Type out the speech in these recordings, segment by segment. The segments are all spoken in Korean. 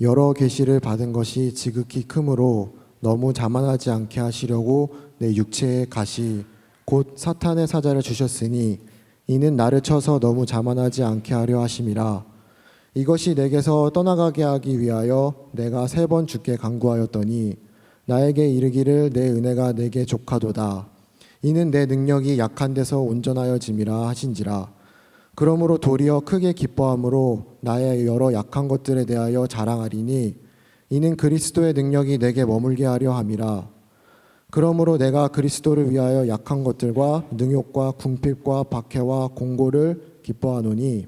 여러 계시를 받은 것이 지극히 크므로 너무 자만하지 않게 하시려고 내 육체의 가시 곧 사탄의 사자를 주셨으니 이는 나를 쳐서 너무 자만하지 않게 하려 하심이라. 이것이 내게서 떠나가게 하기 위하여 내가 3번 주께 간구하였더니 나에게 이르기를 내 은혜가 내게 족하도다. 이는 내 능력이 약한 데서 온전하여짐이라 하신지라. 그러므로 도리어 크게 기뻐함으로 나의 여러 약한 것들에 대하여 자랑하리니 이는 그리스도의 능력이 내게 머물게 하려 함이라. 그러므로 내가 그리스도를 위하여 약한 것들과 능욕과 궁핍과 박해와 공고를 기뻐하노니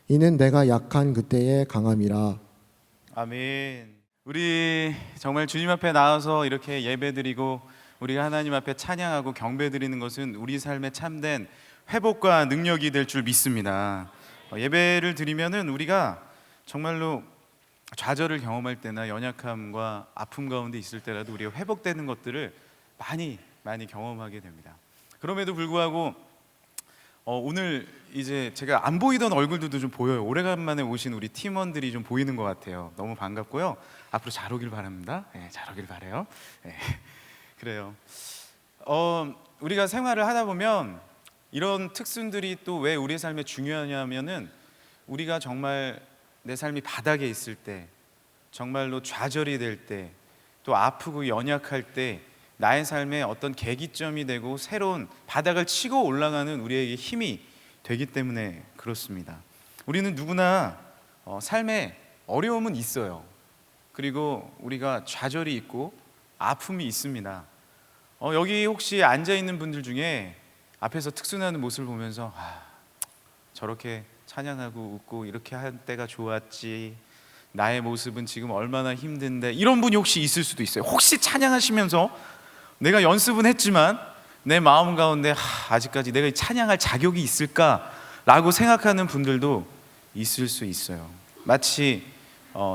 이는 내가 약한 그때의 강함이라. 아멘. 우리 정말 주님 앞에 나와서 이렇게 예배드리고 우리가 하나님 앞에 찬양하고 경배드리는 것은 우리 삶에 참된 회복과 능력이 될 줄 믿습니다. 예배를 드리면은 우리가 정말로 좌절을 경험할 때나 연약함과 아픔 가운데 있을 때라도 우리가 회복되는 것들을 많이 경험하게 됩니다. 그럼에도 불구하고 오늘 이제 제가 안 보이던 얼굴들도 좀 보여요. 오래간만에 오신 우리 팀원들이 좀 보이는 것 같아요. 너무 반갑고요. 앞으로 잘 오길 바랍니다. 네, 잘 오길 바라요. 네, 그래요. 우리가 생활을 하다 보면 이런 특순들이 또 왜 우리의 삶에 중요하냐면은 우리가 정말 내 삶이 바닥에 있을 때, 정말로 좌절이 될 때, 또 아프고 연약할 때 나의 삶에 어떤 계기점이 되고 새로운 바닥을 치고 올라가는 우리에게 힘이 되기 때문에 그렇습니다. 우리는 누구나 삶에 어려움은 있어요. 그리고 우리가 좌절이 있고 아픔이 있습니다. 여기 혹시 앉아 있는 분들 중에 앞에서 특순하는 모습을 보면서 저렇게 찬양하고 웃고 이렇게 할 때가 좋았지, 나의 모습은 지금 얼마나 힘든데, 이런 분이 혹시 있을 수도 있어요. 혹시 찬양하시면서 내가 연습은 했지만 내 마음 가운데 아직까지 내가 찬양할 자격이 있을까라고 생각하는 분들도 있을 수 있어요. 마치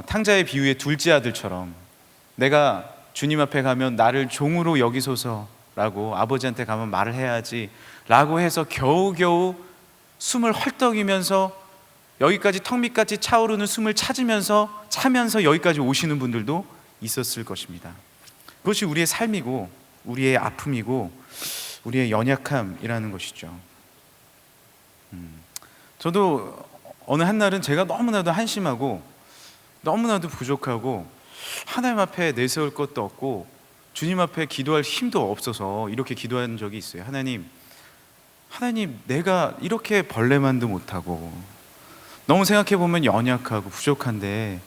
탕자의 비유의 둘째 아들처럼 내가 주님 앞에 가면 나를 종으로 여기소서라고 아버지한테 가면 말을 해야지 라고 해서 겨우겨우 숨을 헐떡이면서 여기까지 턱 밑까지 차오르는 숨을 차면서 여기까지 오시는 분들도 있었을 것입니다. 그것이 우리의 삶이고 우리의 아픔이고 우리의 연약함이라는 것이죠. 저도 어느 한날은 제가 너무나도 한심하고 너무나도 부족하고 하나님 앞에 내세울 것도 없고 주님 앞에 기도할 힘도 없어서 이렇게 기도한 적이 있어요. 하나님, 내가 이렇게 벌레만도 못하고 너무 생각해보면 연약하고 부족한데,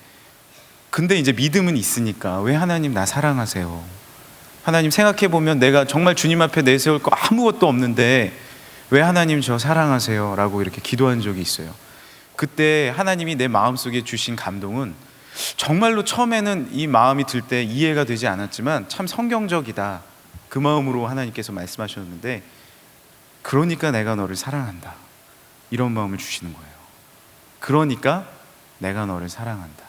근데 이제 믿음은 있으니까 왜 하나님 나 사랑하세요? 하나님, 생각해보면 내가 정말 주님 앞에 내세울 거 아무것도 없는데 왜 하나님 저 사랑하세요? 라고 이렇게 기도한 적이 있어요. 그때 하나님이 내 마음속에 주신 감동은 정말로 처음에는 이 마음이 들 때 이해가 되지 않았지만 참 성경적이다, 그 마음으로 하나님께서 말씀하셨는데, 그러니까 내가 너를 사랑한다, 이런 마음을 주시는 거예요. 그러니까 내가 너를 사랑한다.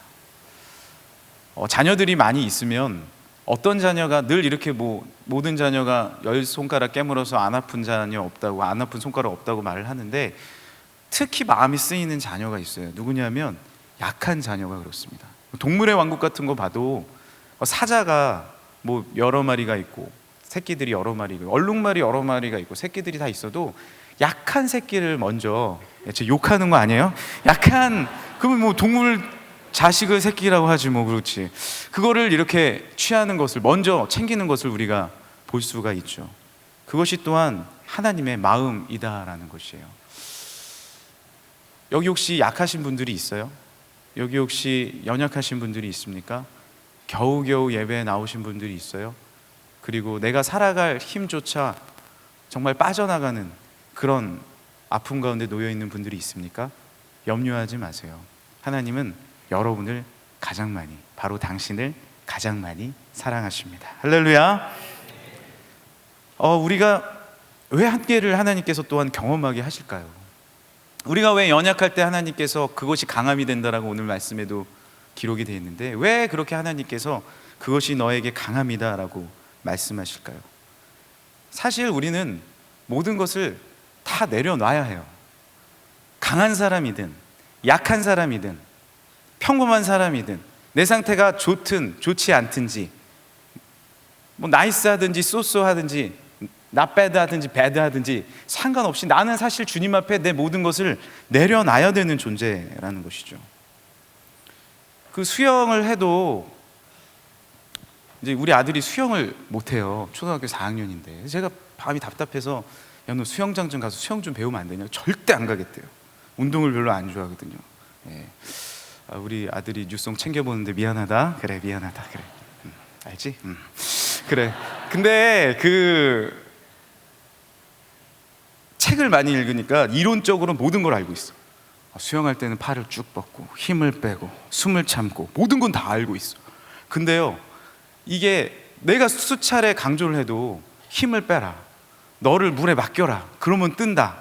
자녀들이 많이 있으면 어떤 자녀가 늘 이렇게 모든 자녀가 10손가락 깨물어서 안 아픈 자녀 없다고, 안 아픈 손가락 없다고 말을 하는데, 특히 마음이 쓰이는 자녀가 있어요. 누구냐면 약한 자녀가 그렇습니다. 동물의 왕국 같은 거 봐도 사자가 여러 마리가 있고 새끼들이 여러 마리고 얼룩말이 여러 마리가 있고 새끼들이 다 있어도 약한 새끼를 먼저, 제 욕하는 거 아니에요? 그러면 동물 자식을 새끼라고 하지 그렇지. 그거를 이렇게 취하는 것을 먼저 챙기는 것을 우리가 볼 수가 있죠. 그것이 또한 하나님의 마음이다라는 것이에요. 여기 혹시 약하신 분들이 있어요? 여기 혹시 연약하신 분들이 있습니까? 겨우겨우 예배에 나오신 분들이 있어요? 그리고 내가 살아갈 힘조차 정말 빠져나가는 그런 아픔 가운데 놓여 있는 분들이 있습니까? 염려하지 마세요. 하나님은 여러분을 가장 많이, 바로 당신을 가장 많이 사랑하십니다. 할렐루야. 우리가 왜 한계를 하나님께서 또한 경험하게 하실까요? 우리가 왜 연약할 때 하나님께서 그것이 강함이 된다라고 오늘 말씀에도 기록이 되어 있는데, 왜 그렇게 하나님께서 그것이 너에게 강함이다라고 말씀하실까요? 사실 우리는 모든 것을 다 내려놔야 해요. 강한 사람이든 약한 사람이든 평범한 사람이든 내 상태가 좋든 좋지 않든지, 뭐 나이스하든지 쏘쏘하든지 not bad 하든지 bad 하든지 상관없이 나는 사실 주님 앞에 내 모든 것을 내려놔야 되는 존재라는 것이죠. 그 수영을 해도 이제 우리 아들이 수영을 못해요. 초등학교 4학년인데 제가 밤이 답답해서 야, 너 수영장 좀 가서 수영 좀 배우면 안 되냐? 절대 안 가겠대요. 운동을 별로 안 좋아하거든요. 예. 우리 아들이 뉴송 챙겨보는데 미안하다. 그래, 미안하다. 그래, 알지? 그래. 근데 그 책을 많이 읽으니까 이론적으로 모든 걸 알고 있어. 수영할 때는 팔을 쭉 뻗고 힘을 빼고 숨을 참고 모든 건 다 알고 있어. 근데요, 이게 내가 수차례 강조를 해도 힘을 빼라, 너를 물에 맡겨라, 그러면 뜬다.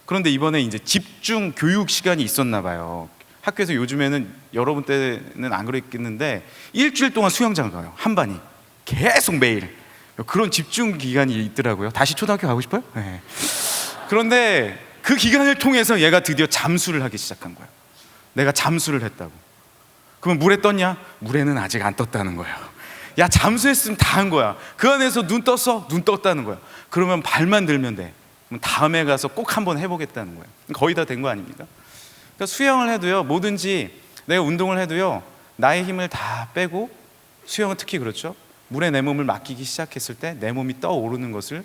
그런데 이번에 이제 집중 교육 시간이 있었나 봐요. 학교에서 요즘에는 여러분 때는 안 그랬겠는데 일주일 동안 수영장 가요. 한 반이 계속 매일 그런 집중 기간이 있더라고요. 다시 초등학교 가고 싶어요? 네. 그런데 그 기간을 통해서 얘가 드디어 잠수를 하기 시작한 거예요. 내가 잠수를 했다고. 그러면 물에 떴냐? 물에는 아직 안 떴다는 거예요. 야, 잠수했으면 다 한 거야. 그 안에서 눈 떴어? 눈 떴다는 거야. 그러면 발만 들면 돼. 그럼 다음에 가서 꼭 한번 해보겠다는 거예요. 거의 다 된 거 아닙니까? 그러니까 수영을 해도요, 뭐든지 내가 운동을 해도요, 나의 힘을 다 빼고, 수영은 특히 그렇죠. 물에 내 몸을 맡기기 시작했을 때 내 몸이 떠오르는 것을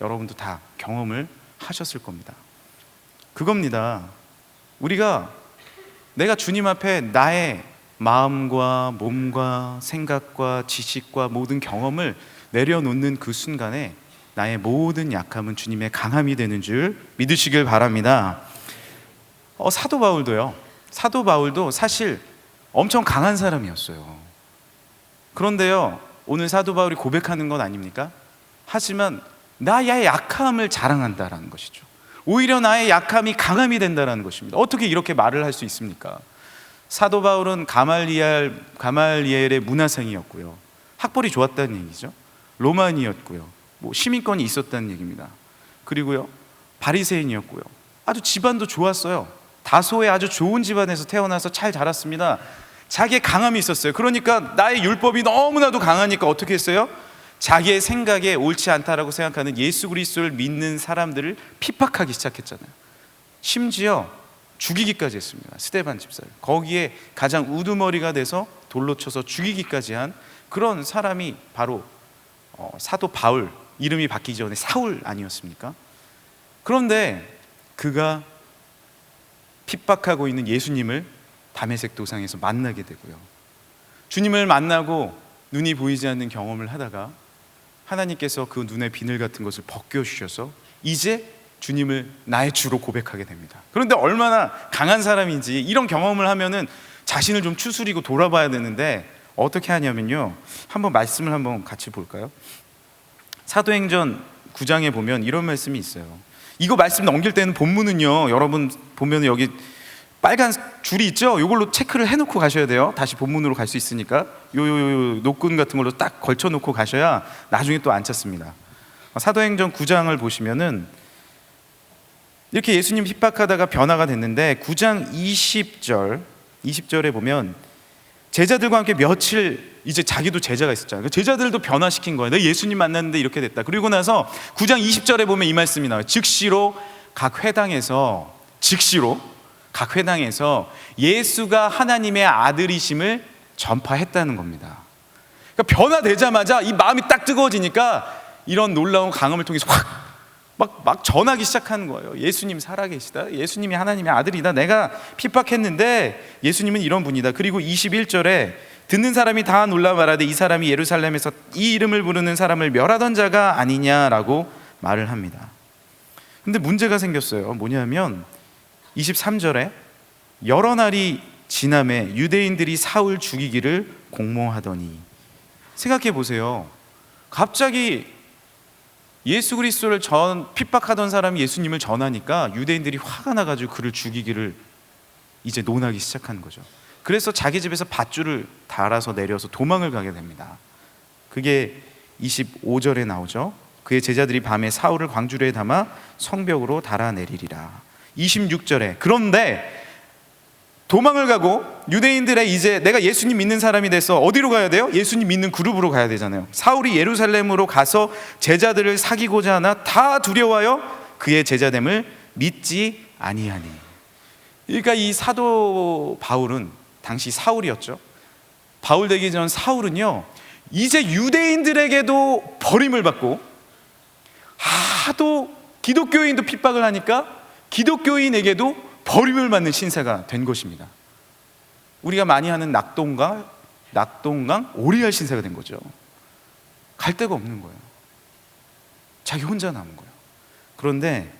여러분도 다 경험을 하셨을 겁니다. 그겁니다. 우리가 내가 주님 앞에 나의 마음과 몸과 생각과 지식과 모든 경험을 내려놓는 그 순간에 나의 모든 약함은 주님의 강함이 되는 줄 믿으시길 바랍니다. 사도 바울도요. 사도 바울도 사실 엄청 강한 사람이었어요. 그런데요, 오늘 사도 바울이 고백하는 건 아닙니까? 하지만 나의 약함을 자랑한다라는 것이죠. 오히려 나의 약함이 강함이 된다라는 것입니다. 어떻게 이렇게 말을 할 수 있습니까? 사도 바울은 가말리엘의 문화생이었고요, 학벌이 좋았다는 얘기죠. 로마인이었고요, 뭐 시민권이 있었다는 얘기입니다. 그리고요, 바리새인이었고요, 아주 집안도 좋았어요. 다소의 아주 좋은 집안에서 태어나서 잘 자랐습니다. 자기의 강함이 있었어요. 그러니까 나의 율법이 너무나도 강하니까 어떻게 했어요? 자기의 생각에 옳지 않다라고 생각하는 예수 그리스도를 믿는 사람들을 핍박하기 시작했잖아요. 심지어 죽이기까지 했습니다. 스데반 집사를. 거기에 가장 우두머리가 돼서 돌로 쳐서 죽이기까지 한 그런 사람이 바로 사도 바울, 이름이 바뀌기 전에 사울 아니었습니까? 그런데 그가 핍박하고 있는 예수님을 다메섹 도상에서 만나게 되고요, 주님을 만나고 눈이 보이지 않는 경험을 하다가 하나님께서 그 눈의 비늘 같은 것을 벗겨주셔서 이제 주님을 나의 주로 고백하게 됩니다. 그런데 얼마나 강한 사람인지 이런 경험을 하면은 자신을 좀 추스리고 돌아봐야 되는데 어떻게 하냐면요, 한번 말씀을 한번 같이 볼까요? 사도행전 9장에 보면 이런 말씀이 있어요. 이거 말씀 넘길 때는 본문은요, 여러분 보면 여기 빨간 줄이 있죠? 이걸로 체크를 해놓고 가셔야 돼요. 다시 본문으로 갈 수 있으니까 요 노끈 같은 걸로 딱 걸쳐놓고 가셔야 나중에 또 안 찾습니다. 사도행전 9장을 보시면은 이렇게 예수님 핍박하다가 변화가 됐는데 9장 20절에 보면 제자들과 함께 며칠, 이제 자기도 제자가 있었잖아요. 제자들도 변화시킨 거예요. 내가 예수님 만났는데 이렇게 됐다. 그리고 나서 9장 20절에 보면 이 말씀이 나와요. 즉시로 각 회당에서 예수가 하나님의 아들이심을 전파했다는 겁니다. 그러니까 변화되자마자 이 마음이 딱 뜨거워지니까 이런 놀라운 강함을 통해서 막 전하기 시작하는 거예요. 예수님 살아계시다. 예수님이 하나님의 아들이다. 내가 핍박했는데 예수님은 이런 분이다. 그리고 21절에 듣는 사람이 다 놀라 말하되 이 사람이 예루살렘에서 이 이름을 부르는 사람을 멸하던 자가 아니냐라고 말을 합니다. 근데 문제가 생겼어요. 뭐냐면 23절에 여러 날이 지남에 유대인들이 사울 죽이기를 공모하더니, 생각해 보세요. 갑자기 예수 그리스도를 핍박하던 사람이 예수님을 전하니까 유대인들이 화가 나가지고 그를 죽이기를 이제 논하기 시작한 거죠. 그래서 자기 집에서 밧줄을 달아서 내려서 도망을 가게 됩니다. 그게 25절에 나오죠. 그의 제자들이 밤에 사울을 광주리에 담아 성벽으로 달아내리리라. 26절에 그런데 도망을 가고 유대인들의 이제 내가 예수님 믿는 사람이 돼서 어디로 가야 돼요? 예수님 믿는 그룹으로 가야 되잖아요. 사울이 예루살렘으로 가서 제자들을 사귀고자 하나 다 두려워하여 그의 제자됨을 믿지 아니하니. 그러니까 이 사도 바울은 당시 사울이었죠. 바울 되기 전 사울은요, 이제 유대인들에게도 버림을 받고 하도 기독교인도 핍박을 하니까 기독교인에게도 버림을 받는 신세가 된 것입니다. 우리가 많이 하는 낙동강 오리알 신세가 된 거죠. 갈 데가 없는 거예요. 자기 혼자 남은 거예요. 그런데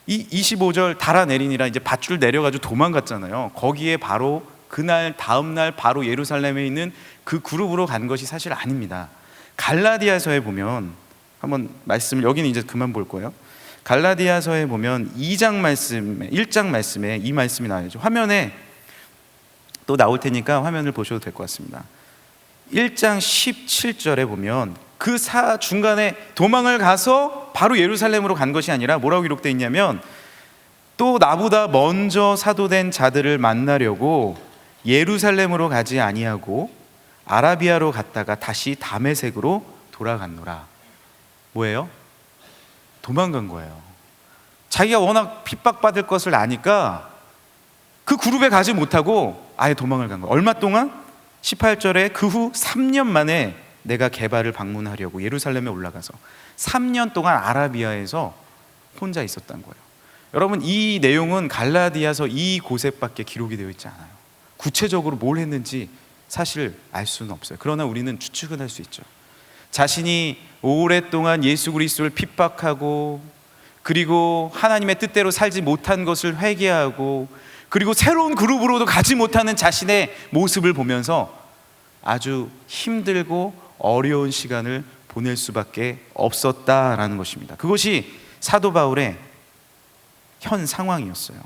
이 25절 달아내리니라 이제 밧줄 내려가지고 도망갔잖아요. 거기에 바로 그날 다음날 바로 예루살렘에 있는 그 그룹으로 간 것이 사실 아닙니다. 갈라디아서에 보면 한번 말씀을, 여기는 이제 그만 볼 거예요. 갈라디아서에 보면 1장 말씀에 이 말씀이 나와야죠. 화면에 또 나올 테니까 화면을 보셔도 될 것 같습니다. 1장 17절에 보면 그 중간에 도망을 가서 바로 예루살렘으로 간 것이 아니라 뭐라고 기록되어 있냐면, 또 나보다 먼저 사도된 자들을 만나려고 예루살렘으로 가지 아니하고 아라비아로 갔다가 다시 다메섹으로 돌아갔노라. 뭐예요? 도망간 거예요. 자기가 워낙 핍박받을 것을 아니까 그 그룹에 가지 못하고 아예 도망을 간 거예요. 얼마 동안? 18절에 그 후 3년 만에 내가 게바를 방문하려고 예루살렘에 올라가서 3년 동안 아라비아에서 혼자 있었던 거예요. 여러분, 이 내용은 갈라디아서 이 곳에밖에 기록이 되어 있지 않아요. 구체적으로 뭘 했는지 사실 알 수는 없어요. 그러나 우리는 추측은 할 수 있죠. 자신이 오랫동안 예수 그리스도를 핍박하고, 그리고 하나님의 뜻대로 살지 못한 것을 회개하고, 그리고 새로운 그룹으로도 가지 못하는 자신의 모습을 보면서 아주 힘들고 어려운 시간을 보낼 수밖에 없었다라는 것입니다. 그것이 사도 바울의 현 상황이었어요.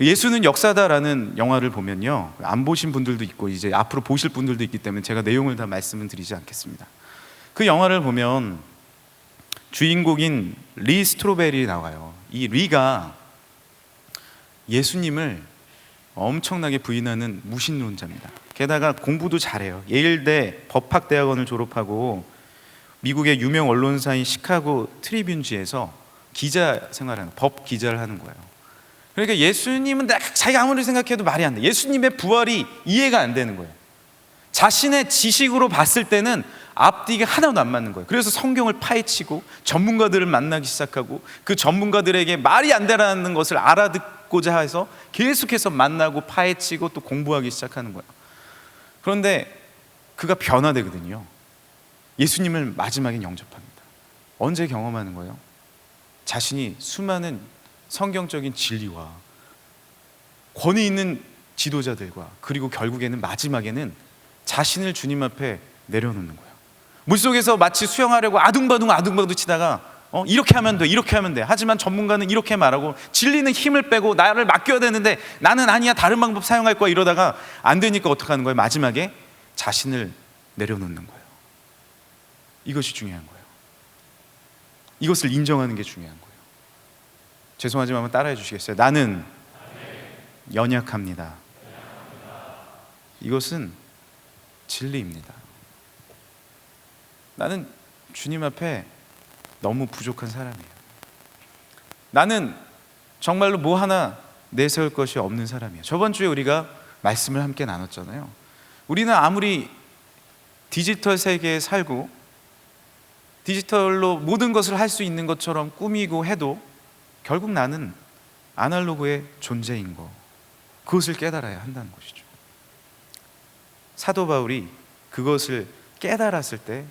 예수는 역사다라는 영화를 보면요, 안 보신 분들도 있고 이제 앞으로 보실 분들도 있기 때문에 제가 내용을 다 말씀은 드리지 않겠습니다. 그 영화를 보면 주인공인 리 스트로벨이 나와요. 이 리가 예수님을 엄청나게 부인하는 무신론자입니다. 게다가 공부도 잘해요. 예일대 법학대학원을 졸업하고 미국의 유명 언론사인 시카고 트리뷴지에서 기자 생활하는, 법 기자를 하는 거예요. 그러니까 예수님은 자기가 아무리 생각해도 말이 안 돼. 예수님의 부활이 이해가 안 되는 거예요. 자신의 지식으로 봤을 때는 앞뒤가 하나도 안 맞는 거예요. 그래서 성경을 파헤치고 전문가들을 만나기 시작하고 그 전문가들에게 말이 안 되라는 것을 알아듣고자 해서 계속해서 만나고 파헤치고 또 공부하기 시작하는 거예요. 그런데 그가 변화되거든요. 예수님을 마지막에 영접합니다. 언제 경험하는 거예요? 자신이 수많은 성경적인 진리와 권위 있는 지도자들과, 그리고 결국에는 마지막에는 자신을 주님 앞에 내려놓는 거예요. 물속에서 마치 수영하려고 아둥바둥 치다가 이렇게 하면 돼, 이렇게 하면 돼. 하지만 전문가는 이렇게 말하고 진리는 힘을 빼고 나를 맡겨야 되는데 나는 아니야, 다른 방법 사용할 거야, 이러다가 안 되니까 어떻게 하는 거예요? 마지막에 자신을 내려놓는 거예요. 이것이 중요한 거예요. 이것을 인정하는 게 중요한 거예요. 죄송하지만 한번 따라해 주시겠어요? 나는 연약합니다. 이것은 진리입니다. 나는 주님 앞에 너무 부족한 사람이에요. 나는 정말로 뭐 하나 내세울 것이 없는 사람이에요. 저번 주에 우리가 말씀을 함께 나눴잖아요. 우리는 아무리 디지털 세계에 살고 디지털로 모든 것을 할 수 있는 것처럼 꾸미고 해도 결국 나는 아날로그의 존재인 거, 그것을 깨달아야 한다는 것이죠. 사도 바울이 그것을 깨달았을 때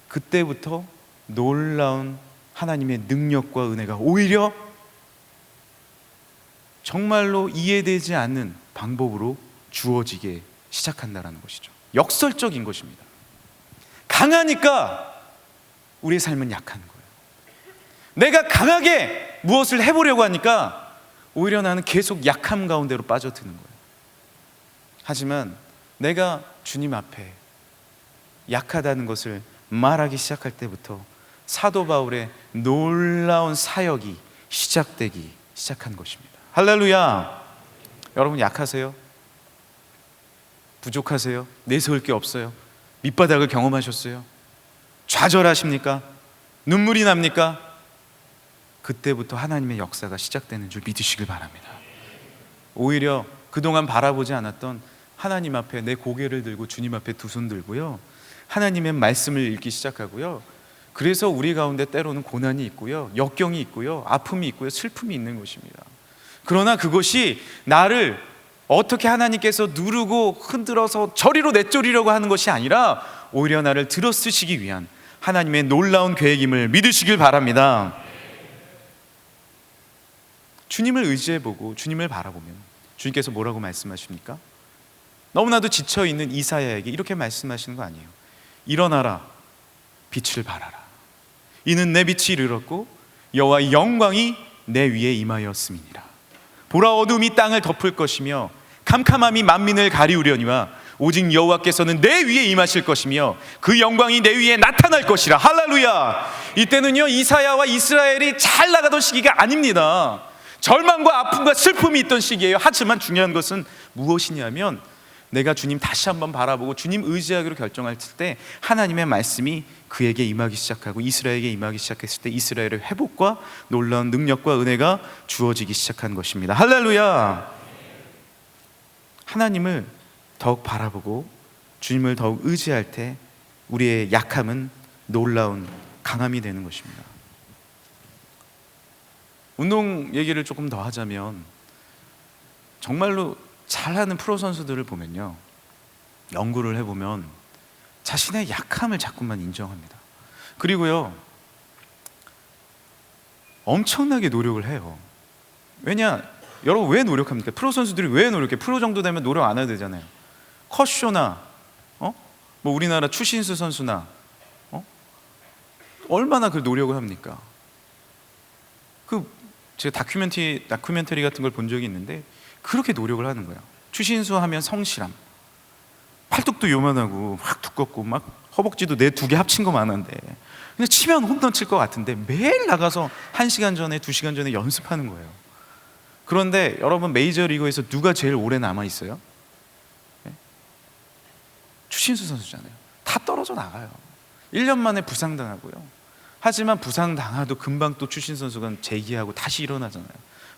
그때부터 놀라운 하나님의 능력과 은혜가 오히려 정말로 이해되지 않는 방법으로 주어지게 시작한다는 것이죠. 역설적인 것입니다. 강하니까 우리의 삶은 약한 거예요. 내가 강하게 무엇을 해보려고 하니까 오히려 나는 계속 약함 가운데로 빠져드는 거예요. 하지만 내가 주님 앞에 약하다는 것을 말하기 시작할 때부터 사도 바울의 놀라운 사역이 시작되기 시작한 것입니다. 할렐루야. 여러분 약하세요? 부족하세요? 내세울 게 없어요? 밑바닥을 경험하셨어요? 좌절하십니까? 눈물이 납니까? 그때부터 하나님의 역사가 시작되는 줄 믿으시길 바랍니다. 오히려 그동안 바라보지 않았던 하나님 앞에 내 고개를 들고 주님 앞에 두 손 들고요, 하나님의 말씀을 읽기 시작하고요, 그래서 우리 가운데 때로는 고난이 있고요, 역경이 있고요, 아픔이 있고요, 슬픔이 있는 것입니다. 그러나 그것이 나를 어떻게 하나님께서 누르고 흔들어서 저리로 내쫓으려고 하는 것이 아니라 오히려 나를 들어쓰시기 위한 하나님의 놀라운 계획임을 믿으시길 바랍니다. 주님을 의지해보고 주님을 바라보면 주님께서 뭐라고 말씀하십니까? 너무나도 지쳐있는 이사야에게 이렇게 말씀하시는 거 아니에요. 일어나라, 빛을 발하라. 이는 내 빛이 이르렀고 여호와의 영광이 내 위에 임하였음이니라. 보라, 어둠이 땅을 덮을 것이며 캄캄함이 만민을 가리우려니와 오직 여호와께서는 내 위에 임하실 것이며 그 영광이 내 위에 나타날 것이라. 할렐루야. 이때는요, 이사야와 이스라엘이 잘 나가던 시기가 아닙니다. 절망과 아픔과 슬픔이 있던 시기예요. 하지만 중요한 것은 무엇이냐면, 내가 주님 다시 한번 바라보고 주님 의지하기로 결정할 때 하나님의 말씀이 그에게 임하기 시작하고 이스라엘에게 임하기 시작했을 때 이스라엘의 회복과 놀라운 능력과 은혜가 주어지기 시작한 것입니다. 할렐루야. 하나님을 더욱 바라보고 주님을 더욱 의지할 때 우리의 약함은 놀라운 강함이 되는 것입니다. 운동 얘기를 조금 더 하자면, 정말로 잘하는 프로 선수들을 보면요, 연구를 해보면 자신의 약함을 자꾸만 인정합니다. 그리고요, 엄청나게 노력을 해요. 왜냐, 여러분 왜 노력합니까? 프로 선수들이 왜 노력해? 프로 정도 되면 노력 안 해도 되잖아요. 컷쇼나 뭐 우리나라 추신수 선수나 얼마나 그 노력을 합니까? 제가 다큐멘터리 같은 걸 본 적이 있는데 그렇게 노력을 하는 거예요. 추신수 하면 성실함, 팔뚝도 요만하고 확 두껍고 막 허벅지도 내 두 개 합친 것만 한데 그냥 치면 홈런 칠 것 같은데 매일 나가서 1시간 전에 2시간 전에 연습하는 거예요. 그런데 여러분, 메이저리그에서 누가 제일 오래 남아있어요? 네? 추신수 선수잖아요. 다 떨어져 나가요. 1년 만에 부상당하고요. 하지만 부상당하도 금방 또 추신수 선수가 재기하고 다시 일어나잖아요.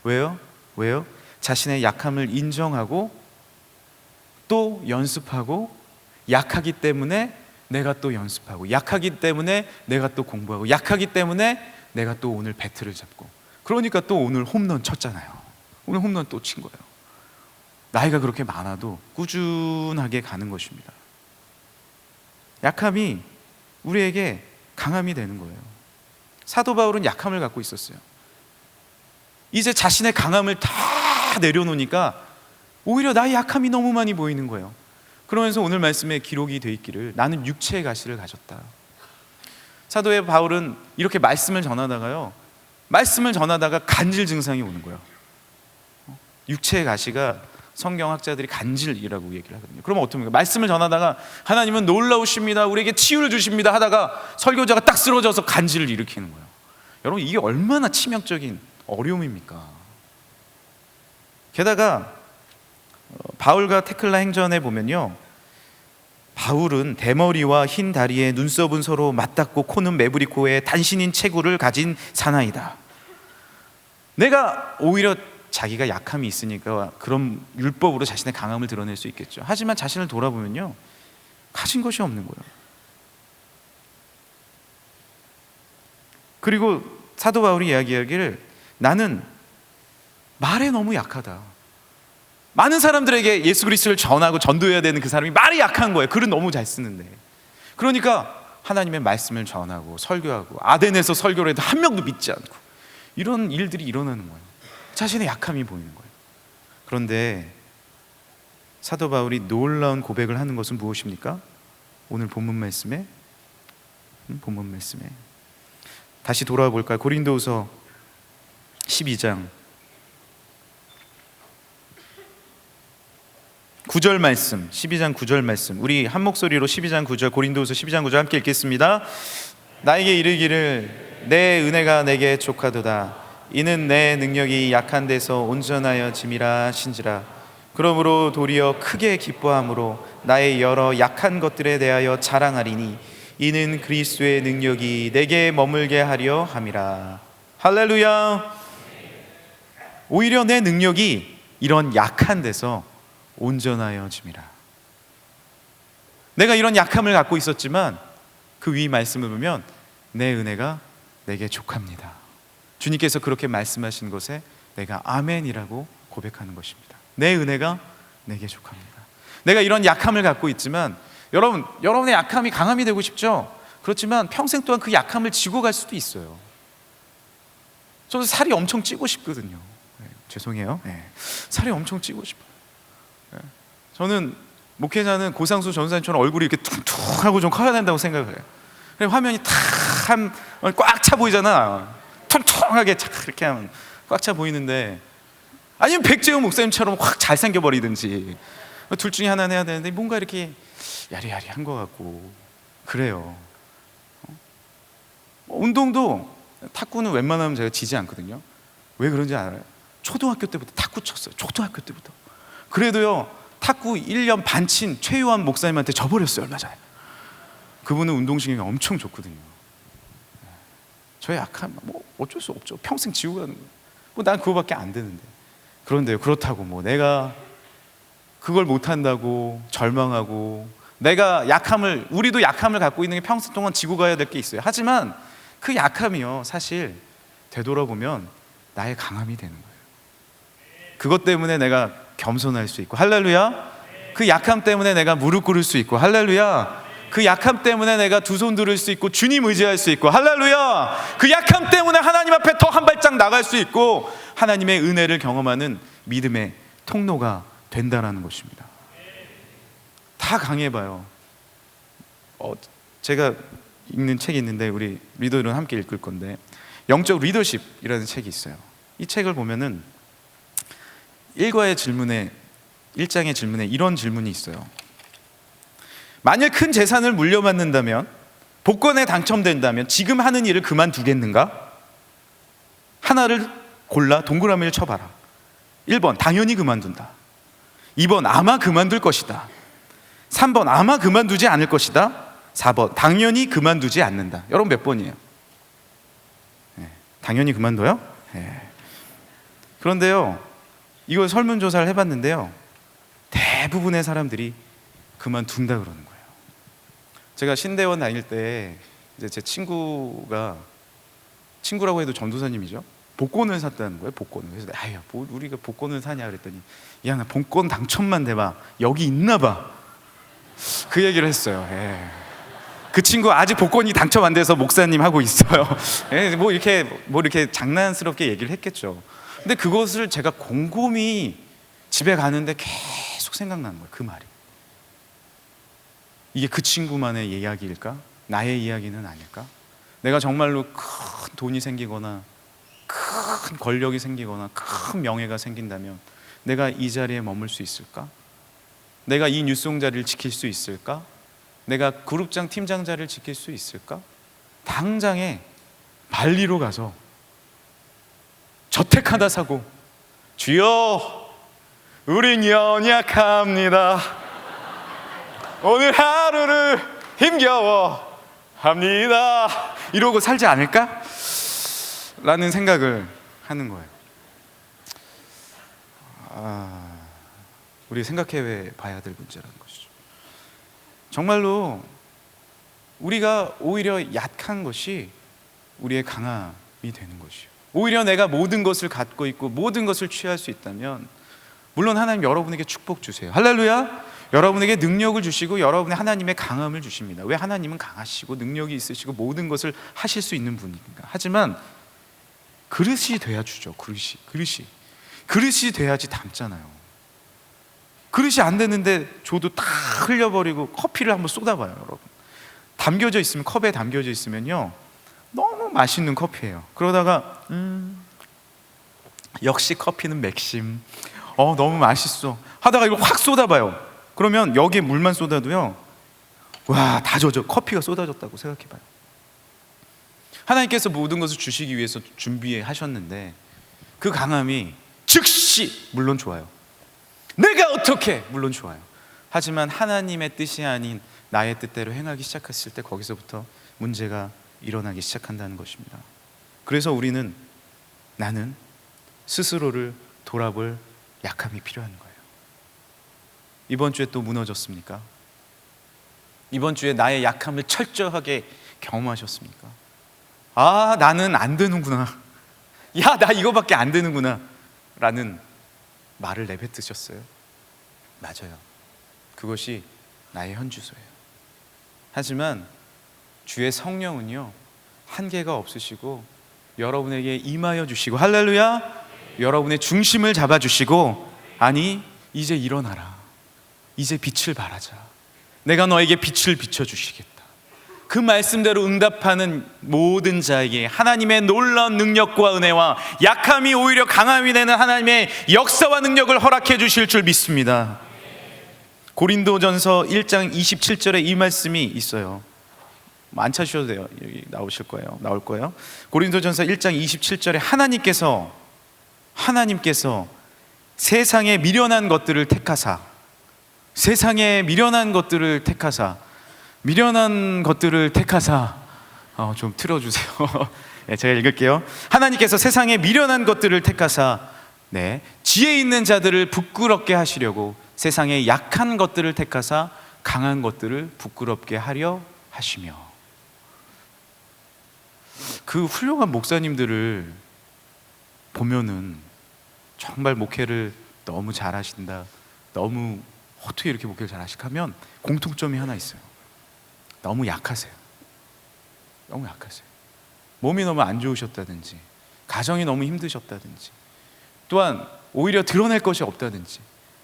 왜요? 자신의 약함을 인정하고 또 연습하고, 약하기 때문에 내가 또 연습하고, 약하기 때문에 내가 또 공부하고, 약하기 때문에 내가 또 오늘 배트를 잡고, 그러니까 또 오늘 홈런 쳤잖아요. 오늘 홈런 또 친 거예요. 나이가 그렇게 많아도 꾸준하게 가는 것입니다. 약함이 우리에게 강함이 되는 거예요. 사도 바울은 약함을 갖고 있었어요. 이제 자신의 강함을 다 내려놓으니까 오히려 나의 약함이 너무 많이 보이는 거예요. 그러면서 오늘 말씀에 기록이 되어 있기를, 나는 육체의 가시를 가졌다. 사도의 바울은 이렇게 말씀을 전하다가 간질 증상이 오는 거예요. 육체의 가시가 성경학자들이 간질이라고 얘기를 하거든요. 그러면 어떻습니까? 말씀을 전하다가 하나님은 놀라우십니다, 우리에게 치유를 주십니다 하다가 설교자가 딱 쓰러져서 간질을 일으키는 거예요. 여러분, 이게 얼마나 치명적인 어려움입니까? 게다가 바울과 테클라 행전에 보면요, 바울은 대머리와 흰 다리에 눈썹은 서로 맞닿고 코는 매부리 코에 단신인 체구를 가진 사나이다. 내가 오히려 자기가 약함이 있으니까 그런 율법으로 자신의 강함을 드러낼 수 있겠죠. 하지만 자신을 돌아보면요, 가진 것이 없는 거예요. 그리고 사도 바울이 이야기하기를, 나는 말에 너무 약하다. 많은 사람들에게 예수 그리스도를 전하고 전도해야 되는 그 사람이 말이 약한 거예요. 글은 너무 잘 쓰는데. 그러니까 하나님의 말씀을 전하고 설교하고 아덴에서 설교를 해도 한 명도 믿지 않고 이런 일들이 일어나는 거예요. 자신의 약함이 보이는 거예요. 그런데 사도 바울이 놀라운 고백을 하는 것은 무엇입니까? 오늘 본문 말씀에 다시 돌아와 볼까요? 고린도후서 12장 9절 말씀, 12장 9절 말씀, 우리 한 목소리로 12장 9절, 고린도후서 12장 9절 함께 읽겠습니다. 나에게 이르기를 내 은혜가 내게 족하도다. 이는 내 능력이 약한 데서 온전하여 짐이라 신지라. 그러므로 도리어 크게 기뻐함으로 나의 여러 약한 것들에 대하여 자랑하리니 이는 그리스도의 능력이 내게 머물게 하려 함이라. 할렐루야. 오히려 내 능력이 이런 약한 데서 온전하여짐이라. 내가 이런 약함을 갖고 있었지만 그 위 말씀을 보면 내 은혜가 내게 족합니다. 주님께서 그렇게 말씀하신 것에 내가 아멘이라고 고백하는 것입니다. 내 은혜가 내게 족합니다. 내가 이런 약함을 갖고 있지만 여러분의 약함이 강함이 되고 싶죠? 그렇지만 평생 동안 그 약함을 지고 갈 수도 있어요. 저도 살이 엄청 찌고 싶거든요. 죄송해요. 살이 엄청 찌고 싶어요. 저는 목회자는 고상수 전사님처럼 얼굴이 이렇게 퉁퉁하고 좀 커야 된다고 생각을 해요. 화면이 꽉 차 보이잖아. 퉁퉁하게 이렇게 하면 꽉 차 보이는데, 아니면 백재훈 목사님처럼 확 잘생겨 버리든지 둘 중에 하나는 해야 되는데 뭔가 이렇게 야리야리한 것 같고 그래요. 운동도 탁구는 웬만하면 제가 지지 않거든요. 왜 그런지 알아요? 초등학교 때부터 탁구 쳤어요. 초등학교 때부터. 그래도요, 탁구 1년 반 친 최유한 목사님한테 져버렸어요, 얼마 전에. 그분은 운동신경이 엄청 좋거든요. 저의 약한, 어쩔 수 없죠. 평생 지고 가는 거예요. 난 그거밖에 안 되는데. 그런데요, 그렇다고 내가 그걸 못한다고 절망하고, 우리도 약함을 갖고 있는 게 평생 동안 지고 가야 될 게 있어요. 하지만 그 약함이요, 사실 되돌아보면 나의 강함이 되는 거예요. 그것 때문에 내가 겸손할 수 있고, 할렐루야. 그 약함 때문에 내가 무릎 꿇을 수 있고, 할렐루야. 그 약함 때문에 내가 두 손 들을 수 있고, 주님 의지할 수 있고, 할렐루야. 그 약함 때문에 하나님 앞에 더 한 발짝 나갈 수 있고, 하나님의 은혜를 경험하는 믿음의 통로가 된다는 것입니다. 다 강해봐요. 제가 읽는 책이 있는데 우리 리더들은 함께 읽을 건데, 영적 리더십이라는 책이 있어요. 이 책을 보면은 1장의 질문에 이런 질문이 있어요. 만일 큰 재산을 물려받는다면, 복권에 당첨된다면 지금 하는 일을 그만두겠는가? 하나를 골라 동그라미를 쳐봐라. 1번 당연히 그만둔다. 2번 아마 그만둘 것이다. 3번 아마 그만두지 않을 것이다. 4번 당연히 그만두지 않는다. 여러분 몇 번이에요? 당연히 그만둬요? 그런데요, 이거 설문조사를 해봤는데요, 대부분의 사람들이 그만둔다 그러는 거예요. 제가 신대원 다닐 때 이제 제 친구라고 해도 전도사님이죠. 복권을 샀다는 거예요. 복권을. 그래서 우리가 복권을 사냐 그랬더니, 야, 나 복권 당첨만 돼봐, 여기 있나 봐, 그 얘기를 했어요. 그 친구 아직 복권이 당첨 안 돼서 목사님 하고 있어요. 이렇게 장난스럽게 얘기를 했겠죠. 근데 그것을 제가 곰곰이 집에 가는데 계속 생각나는 거예요. 그 말이. 이게 그 친구만의 이야기일까? 나의 이야기는 아닐까? 내가 정말로 큰 돈이 생기거나 큰 권력이 생기거나 큰 명예가 생긴다면 내가 이 자리에 머물 수 있을까? 내가 이 뉴스송 자리를 지킬 수 있을까? 내가 그룹장 팀장 자리를 지킬 수 있을까? 당장에 발리로 가서 저택 하나 사고, 주여 우린 연약합니다, 오늘 하루를 힘겨워 합니다, 이러고 살지 않을까? 라는 생각을 하는 거예요. 우리 생각해 봐야 될 문제라는 것이죠. 정말로 우리가 오히려 약한 것이 우리의 강함이 되는 것이요, 오히려 내가 모든 것을 갖고 있고 모든 것을 취할 수 있다면, 물론 하나님 여러분에게 축복 주세요. 할렐루야. 여러분에게 능력을 주시고 여러분의 하나님의 강함을 주십니다. 왜? 하나님은 강하시고 능력이 있으시고 모든 것을 하실 수 있는 분이니까. 하지만 그릇이 돼야 주죠. 그릇이 돼야지 담잖아요. 그릇이 안 되는데 줘도 다 흘려버리고 커피를 한번 쏟아봐요. 여러분, 담겨져 있으면, 컵에 담겨져 있으면요, 너무 맛있는 커피예요. 그러다가 역시 커피는 맥심, 너무 맛있어 하다가 이걸 확 쏟아봐요. 그러면 여기에 물만 쏟아도요, 와, 다 젖어. 커피가 쏟아졌다고 생각해봐요. 하나님께서 모든 것을 주시기 위해서 준비하셨는데 그 강함이 즉시, 물론 좋아요, 내가 내가 어떻게? 물론 좋아요. 하지만 하나님의 뜻이 아닌 나의 뜻대로 행하기 시작했을 때 거기서부터 문제가 일어나기 시작한다는 것입니다. 그래서 나는 스스로를 돌아볼 약함이 필요한 거예요. 이번 주에 또 무너졌습니까? 이번 주에 나의 약함을 철저하게 경험하셨습니까? 아, 나는 안 되는구나. 야, 나 이거밖에 안 되는구나 라는 말을 내뱉으셨어요? 맞아요. 그것이 나의 현주소예요. 하지만 주의 성령은요, 한계가 없으시고 여러분에게 임하여 주시고, 할렐루야, 여러분의 중심을 잡아주시고, 아니 이제 일어나라, 이제 빛을 발하자, 내가 너에게 빛을 비춰주시겠다, 그 말씀대로 응답하는 모든 자에게 하나님의 놀라운 능력과 은혜와 약함이 오히려 강함이 되는 하나님의 역사와 능력을 허락해 주실 줄 믿습니다. 고린도전서 1장 27절에 이 말씀이 있어요. 안 찾으셔도 돼요. 여기 나올 거예요. 고린도전서 1장 27절에 하나님께서 세상에 미련한 것들을 택하사, 좀 틀어주세요. 네, 제가 읽을게요. 하나님께서 세상에 미련한 것들을 택하사, 지혜 있는 자들을 부끄럽게 하시려고 세상에 약한 것들을 택하사 강한 것들을 부끄럽게 하려 하시며. 그 훌륭한 목사님들을 보면은 정말 목회를 너무 잘하신다, 너무 어떻게 이렇게 목회를 잘하실까 하면 공통점이 하나 있어요. 너무 약하세요. 몸이 너무 안 좋으셨다든지, 가정이 너무 힘드셨다든지, 또한 오히려 드러낼 것이 없다든지,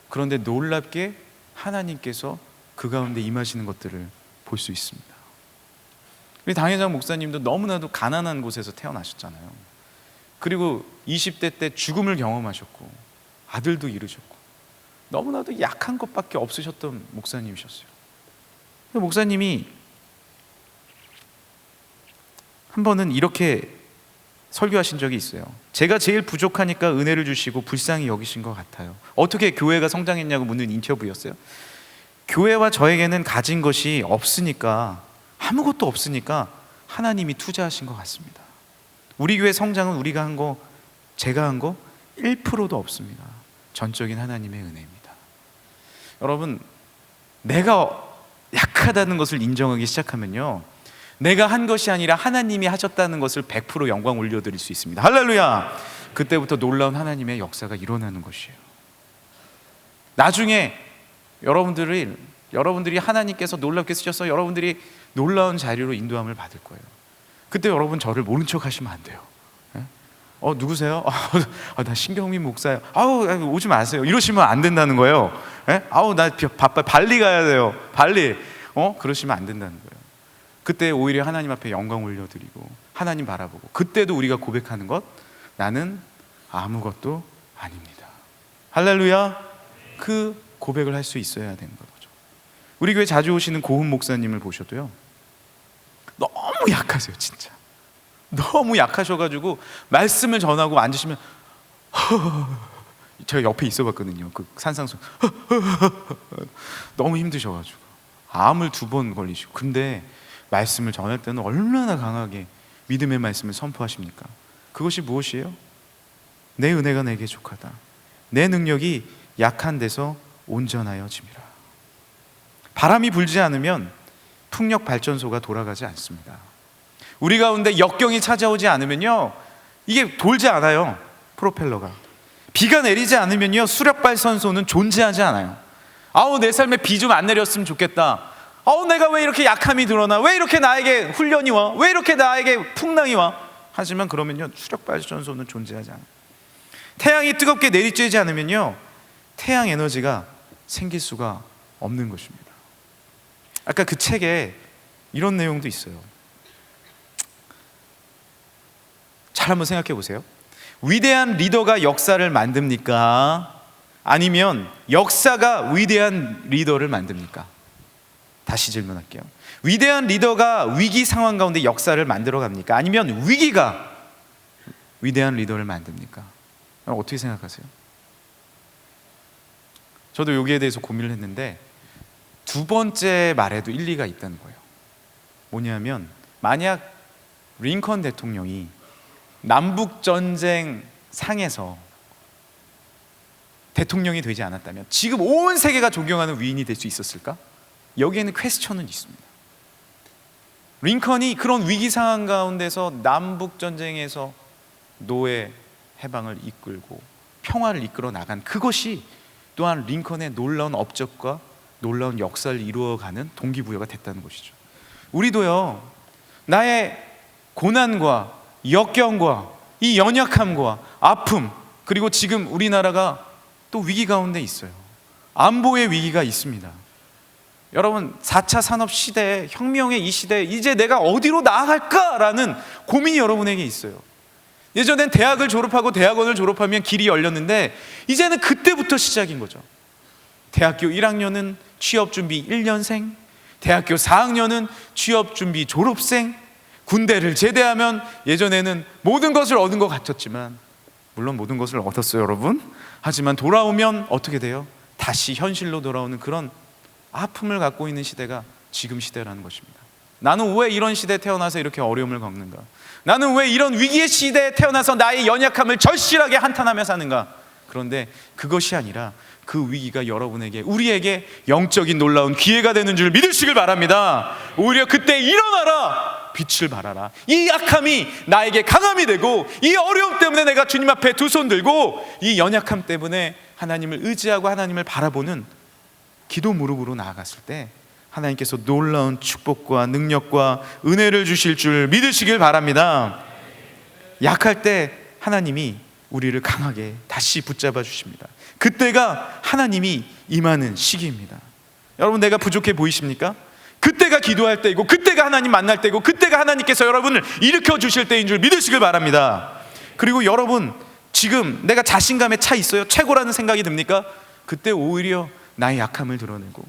그런데 놀랍게 하나님께서 그 가운데 임하시는 것들을 볼 수 있습니다. 우리 당회장 목사님도 너무나도 가난한 곳에서 태어나셨잖아요. 그리고 20대 때 죽음을 경험하셨고 아들도 잃으셨고 너무나도 약한 것밖에 없으셨던 목사님이셨어요. 목사님이 한 번은 이렇게 설교하신 적이 있어요. 제가 제일 부족하니까 은혜를 주시고 불쌍히 여기신 것 같아요. 어떻게 교회가 성장했냐고 묻는 인터뷰였어요. 교회와 저에게는 가진 것이 없으니까, 아무것도 없으니까 하나님이 투자하신 것 같습니다. 우리 교회 성장은 우리가 한 거, 제가 한 거 1%도 없습니다. 전적인 하나님의 은혜입니다. 여러분, 내가 약하다는 것을 인정하기 시작하면요, 내가 한 것이 아니라 하나님이 하셨다는 것을 100% 영광 올려드릴 수 있습니다. 할렐루야! 그때부터 놀라운 하나님의 역사가 일어나는 것이에요. 나중에 여러분들이 하나님께서 놀랍게 쓰셔서 여러분들이 놀라운 자리로 인도함을 받을 거예요. 그때 여러분 저를 모른 척 하시면 안 돼요. 누구세요? 나 신경민 목사예요. 오지 마세요. 이러시면 안 된다는 거예요. 나 바빠, 발리 가야 돼요. 발리. 그러시면 안 된다는 거예요. 그때 오히려 하나님 앞에 영광 올려드리고 하나님 바라보고, 그때도 우리가 고백하는 것, 나는 아무것도 아닙니다. 할렐루야. 그 고백을 할 수 있어야 되는 거죠. 우리 교회 자주 오시는 고훈 목사님을 보셔도요, 너무 약하세요. 진짜 너무 약하셔가지고 말씀을 전하고 앉으시면 제가 옆에 있어봤거든요. 그 산상수 너무 힘드셔가지고 암을 2번 걸리시고, 근데 말씀을 전할 때는 얼마나 강하게 믿음의 말씀을 선포하십니까? 그것이 무엇이에요? 내 은혜가 내게 족하다, 내 능력이 약한 데서 온전하여 짐이라. 바람이 불지 않으면 풍력 발전소가 돌아가지 않습니다. 우리 가운데 역경이 찾아오지 않으면요, 이게 돌지 않아요. 프로펠러가. 비가 내리지 않으면요, 수력 발전소는 존재하지 않아요. 내 삶에 비 좀 안 내렸으면 좋겠다. 내가 왜 이렇게 약함이 드러나? 왜 이렇게 나에게 훈련이 와? 왜 이렇게 나에게 풍랑이 와? 하지만 그러면요, 수력 발전소는 존재하지 않아요. 태양이 뜨겁게 내리쬐지 않으면요, 태양 에너지가 생길 수가 없는 것입니다. 아까 그 책에 이런 내용도 있어요. 잘 한번 생각해 보세요. 위대한 리더가 역사를 만듭니까? 아니면 역사가 위대한 리더를 만듭니까? 다시 질문할게요. 위대한 리더가 위기 상황 가운데 역사를 만들어 갑니까? 아니면 위기가 위대한 리더를 만듭니까? 어떻게 생각하세요? 저도 여기에 대해서 고민을 했는데 두 번째 말에도 일리가 있다는 거예요. 뭐냐면 만약 링컨 대통령이 남북전쟁 상에서 대통령이 되지 않았다면 지금 온 세계가 존경하는 위인이 될 수 있었을까? 여기에는 퀘스천은 있습니다. 링컨이 그런 위기 상황 가운데서 남북전쟁에서 노예 해방을 이끌고 평화를 이끌어 나간 그것이 또한 링컨의 놀라운 업적과 놀라운 역사를 이루어가는 동기부여가 됐다는 것이죠. 우리도요, 나의 고난과 역경과 이 연약함과 아픔, 그리고 지금 우리나라가 또 위기 가운데 있어요. 안보의 위기가 있습니다. 여러분, 4차 산업 시대에, 혁명의 이 시대에 이제 내가 어디로 나아갈까라는 고민이 여러분에게 있어요. 예전엔 대학을 졸업하고 대학원을 졸업하면 길이 열렸는데 이제는 그때부터 시작인 거죠. 대학교 1학년은 취업준비 1년생, 대학교 4학년은 취업준비 졸업생, 군대를 제대하면 예전에는 모든 것을 얻은 것 같았지만, 물론 모든 것을 얻었어요 여러분. 하지만 돌아오면 어떻게 돼요? 다시 현실로 돌아오는 그런 아픔을 갖고 있는 시대가 지금 시대라는 것입니다. 나는 왜 이런 시대에 태어나서 이렇게 어려움을 겪는가? 나는 왜 이런 위기의 시대에 태어나서 나의 연약함을 절실하게 한탄하며 사는가? 그런데 그것이 아니라 그 위기가 여러분에게, 우리에게 영적인 놀라운 기회가 되는 줄 믿으시길 바랍니다. 오히려 그때 일어나라, 빛을 발하라. 이 약함이 나에게 강함이 되고, 이 어려움 때문에 내가 주님 앞에 두 손 들고, 이 연약함 때문에 하나님을 의지하고 하나님을 바라보는 기도 무릎으로 나아갔을 때 하나님께서 놀라운 축복과 능력과 은혜를 주실 줄 믿으시길 바랍니다. 약할 때 하나님이 우리를 강하게 다시 붙잡아 주십니다. 그때가 하나님이 임하는 시기입니다. 여러분, 내가 부족해 보이십니까? 그때가 기도할 때이고, 그때가 하나님 만날 때이고, 그때가 하나님께서 여러분을 일으켜 주실 때인 줄 믿으시길 바랍니다. 그리고 여러분, 지금 내가 자신감에 차 있어요? 최고라는 생각이 듭니까? 그때 오히려 나의 약함을 드러내고,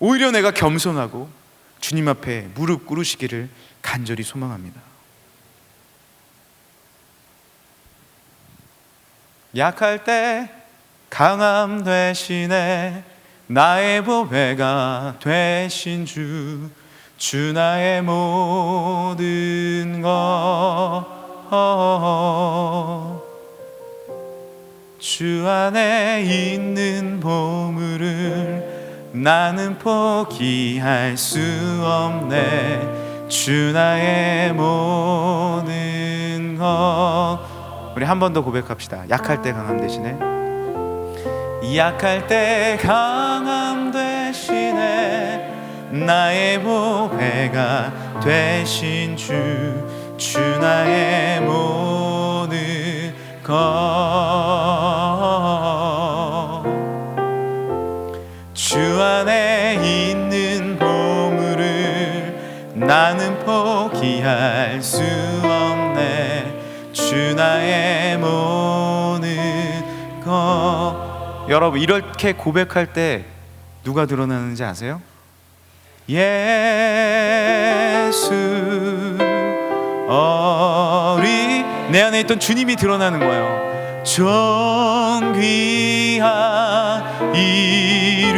오히려 내가 겸손하고 주님 앞에 무릎 꿇으시기를 간절히 소망합니다. 약할 때 강함 대신에 나의 보배가 되신 주, 주 나의 모든 것, 주 안에 있는 보물을 나는 포기할 수 없네. 주 나의 모든 것. 우리 한 번 더 고백합시다. 약할 때 강함 대신에, 약할 때 강함 대신에 나의 보배가 되신 주, 주 나의 모든 것. 주 안에 있는 보물을 나는 포기할 수 없네. 주 나의 모든 것. 여러분, 이렇게 고백할 때 누가 드러나는지 아세요? 예수 어리, 내 안에 있던 주님이 드러나는 거예요. 존귀한 이름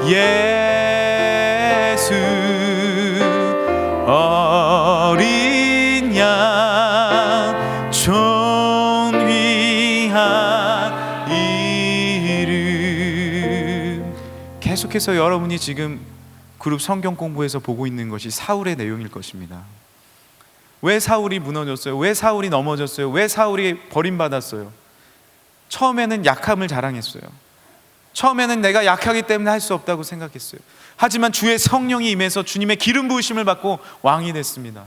예수 어린 양, 존귀한 이름. 계속해서 여러분이 지금 그룹 성경 공부에서 보고 있는 것이 사울의 내용일 것입니다. 왜 사울이 무너졌어요? 왜 사울이 넘어졌어요? 왜 사울이 버림받았어요? 처음에는 약함을 자랑했어요. 처음에는 내가 약하기 때문에 할 수 없다고 생각했어요. 하지만 주의 성령이 임해서 주님의 기름 부으심을 받고 왕이 됐습니다.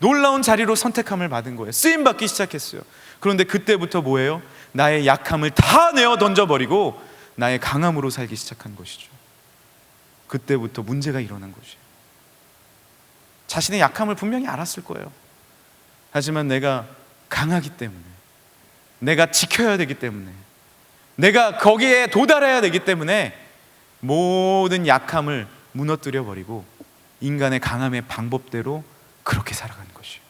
놀라운 자리로 선택함을 받은 거예요. 쓰임받기 시작했어요. 그런데 그때부터 뭐예요? 나의 약함을 다 내어 던져버리고 나의 강함으로 살기 시작한 것이죠. 그때부터 문제가 일어난 것이에요. 자신의 약함을 분명히 알았을 거예요. 하지만 내가 강하기 때문에, 내가 지켜야 되기 때문에, 내가 거기에 도달해야 되기 때문에 모든 약함을 무너뜨려 버리고 인간의 강함의 방법대로 그렇게 살아가는 것이에요.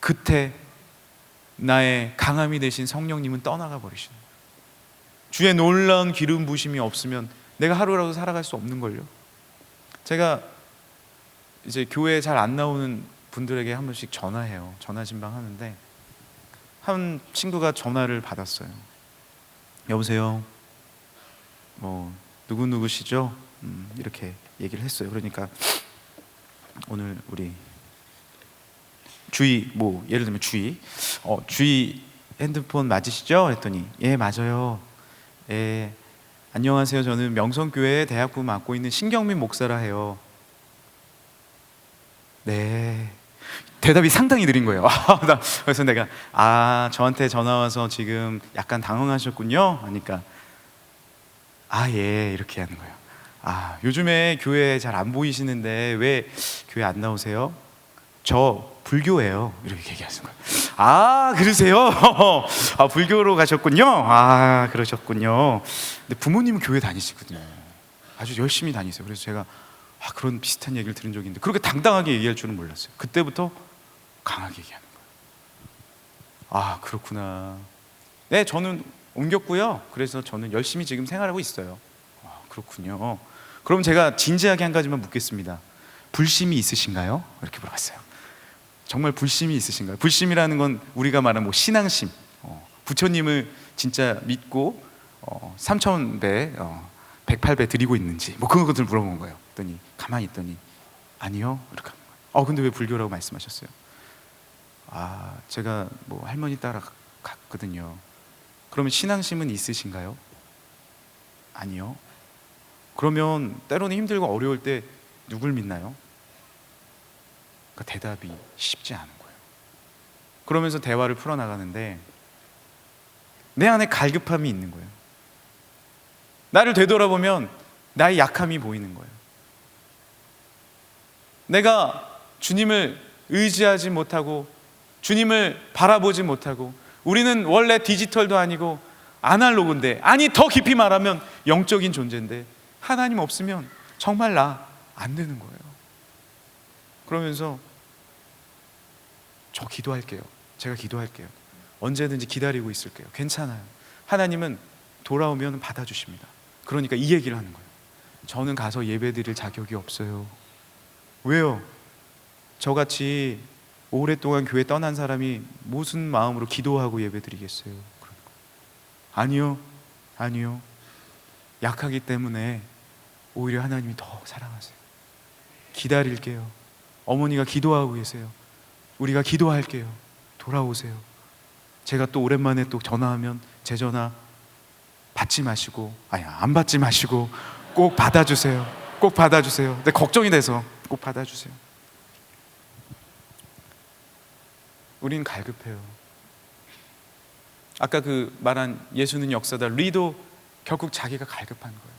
그때 나의 강함이 되신 성령님은 떠나가 버리시는 거예요. 주의 놀라운 기름 부심이 없으면 내가 하루라도 살아갈 수 없는 걸요. 제가 이제 교회에 잘 안 나오는 분들에게 한 번씩 전화해요. 전화 진방 하는데 한 친구가 전화를 받았어요. 여보세요. 뭐 누구누구시죠? 이렇게 얘기를 했어요. 그러니까 오늘 우리 주희, 뭐 예를 들면 주희, 주희 핸드폰 맞으시죠? 했더니 예 맞아요. 예 안녕하세요. 저는 명성교회 대학부 맡고 있는 신경민 목사라 해요. 네. 대답이 상당히 느린 거예요. 그래서 내가 저한테 전화 와서 지금 약간 당황하셨군요. 하니까 예 이렇게 하는 거예요. 요즘에 교회 잘 안 보이시는데 왜 교회 안 나오세요? 저 불교예요. 이렇게 얘기하시는 거예요. 그러세요? 불교로 가셨군요. 그러셨군요. 근데 부모님은 교회 다니시거든요. 아주 열심히 다니세요. 그래서 제가 그런 비슷한 얘기를 들은 적이 있는데 그렇게 당당하게 얘기할 줄은 몰랐어요. 그때부터 강하게 얘기하는 거예요. 그렇구나. 네, 저는 옮겼고요. 그래서 저는 열심히 지금 생활하고 있어요. 그렇군요. 그럼 제가 진지하게 한 가지만 묻겠습니다. 불심이 있으신가요? 이렇게 물어봤어요. 정말 불심이 있으신가요? 불심이라는 건 우리가 말하는 신앙심, 부처님을 진짜 믿고 3000배, 108배 드리고 있는지 그런 것들 물어본 거예요. 그랬더니 가만히 있더니 아니요 이렇게 하는 거예요. 근데 왜 불교라고 말씀하셨어요? 제가 할머니 따라 갔거든요. 그러면 신앙심은 있으신가요? 아니요. 그러면 때로는 힘들고 어려울 때 누굴 믿나요? 그러니까 대답이 쉽지 않은 거예요. 그러면서 대화를 풀어나가는데 내 안에 갈급함이 있는 거예요. 나를 되돌아보면 나의 약함이 보이는 거예요. 내가 주님을 의지하지 못하고 주님을 바라보지 못하고, 우리는 원래 디지털도 아니고 아날로그인데, 더 깊이 말하면 영적인 존재인데 하나님 없으면 정말 나 안 되는 거예요. 그러면서 저 기도할게요. 제가 기도할게요. 언제든지 기다리고 있을게요. 괜찮아요. 하나님은 돌아오면 받아주십니다. 그러니까 이 얘기를 하는 거예요. 저는 가서 예배드릴 자격이 없어요. 왜요? 저같이 오랫동안 교회 떠난 사람이 무슨 마음으로 기도하고 예배드리겠어요? 아니요. 약하기 때문에 오히려 하나님이 더 사랑하세요. 기다릴게요. 어머니가 기도하고 계세요. 우리가 기도할게요. 돌아오세요. 제가 또 오랜만에 또 전화하면 제 전화 받지 마시고, 안 받지 마시고 꼭 받아주세요. 꼭 받아주세요. 근데 걱정이 돼서 꼭 받아주세요. 우리는 갈급해요. 아까 말한 예수는 역사다 리도 결국 자기가 갈급한 거예요.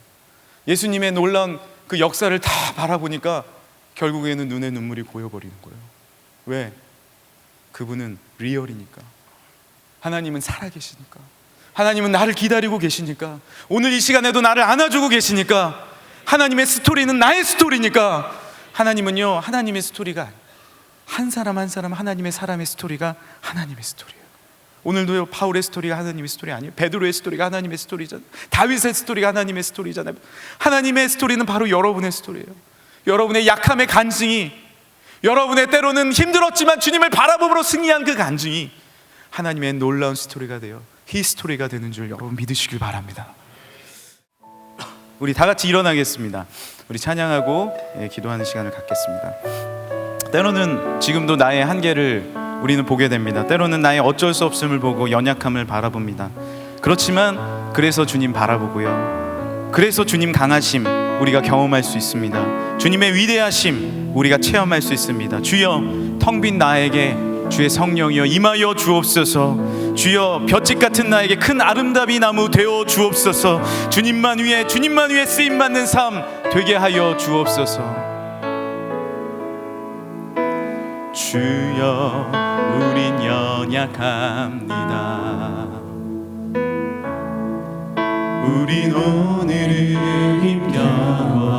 예수님의 놀라운 그 역사를 다 바라보니까 결국에는 눈에 눈물이 고여버리는 거예요. 왜? 그분은 리얼이니까. 하나님은 살아계시니까. 하나님은 나를 기다리고 계시니까. 오늘 이 시간에도 나를 안아주고 계시니까. 하나님의 스토리는 나의 스토리니까. 하나님은요, 하나님의 스토리가 한 사람 한 사람 하나님의 사람의 스토리가 하나님의 스토리예요. 오늘도요, 파울의 스토리가 하나님의 스토리 아니에요? 베드로의 스토리가 하나님의 스토리잖아요. 다윗의 스토리가 하나님의 스토리잖아요. 하나님의 스토리는 바로 여러분의 스토리예요. 여러분의 약함의 간증이, 여러분의 때로는 힘들었지만 주님을 바라봄으로 승리한 그 간증이 하나님의 놀라운 스토리가 되어 히스토리가 되는 줄 여러분 믿으시길 바랍니다. 우리 다 같이 일어나겠습니다. 우리 찬양하고 기도하는 시간을 갖겠습니다. 때로는 지금도 나의 한계를 우리는 보게 됩니다. 때로는 나의 어쩔 수 없음을 보고 연약함을 바라봅니다. 그렇지만 그래서 주님 바라보고요, 그래서 주님 강하심 우리가 경험할 수 있습니다. 주님의 위대하심 우리가 체험할 수 있습니다. 주여, 텅 빈 나에게 주의 성령이여 임하여 주옵소서. 주여, 볏짚 같은 나에게 큰 아름다비 나무 되어 주옵소서. 주님만 위해 쓰임받는 삶 되게 하여 주옵소서. 주여, 우린 연약합니다. 우린 오늘을 힘겨워합니다.